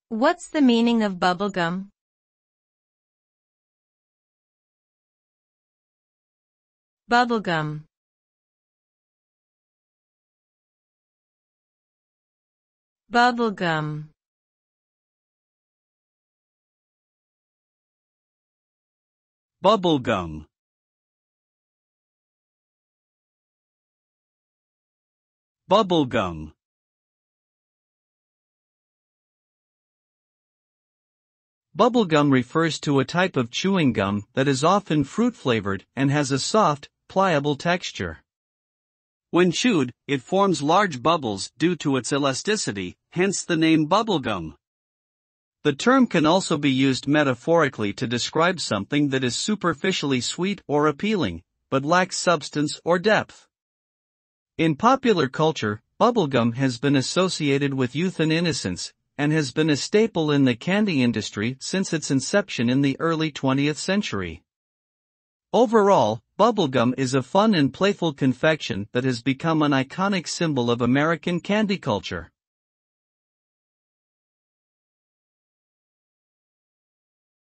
What's the meaning of bubblegum? Bubblegum. Bubblegum. Bubblegum. Bubblegum. Bubblegum refers to a type of chewing gum that is often fruit-flavored and has a soft, pliable texture. When chewed, it forms large bubbles due to its elasticity, hence the name bubblegum. The term can also be used metaphorically to describe something that is superficially sweet or appealing, but lacks substance or depth. In popular culture, bubblegum has been associated with youth and innocence, and has been a staple in the candy industry since its inception in the early 20th century. Overall, bubblegum is a fun and playful confection that has become an iconic symbol of American candy culture.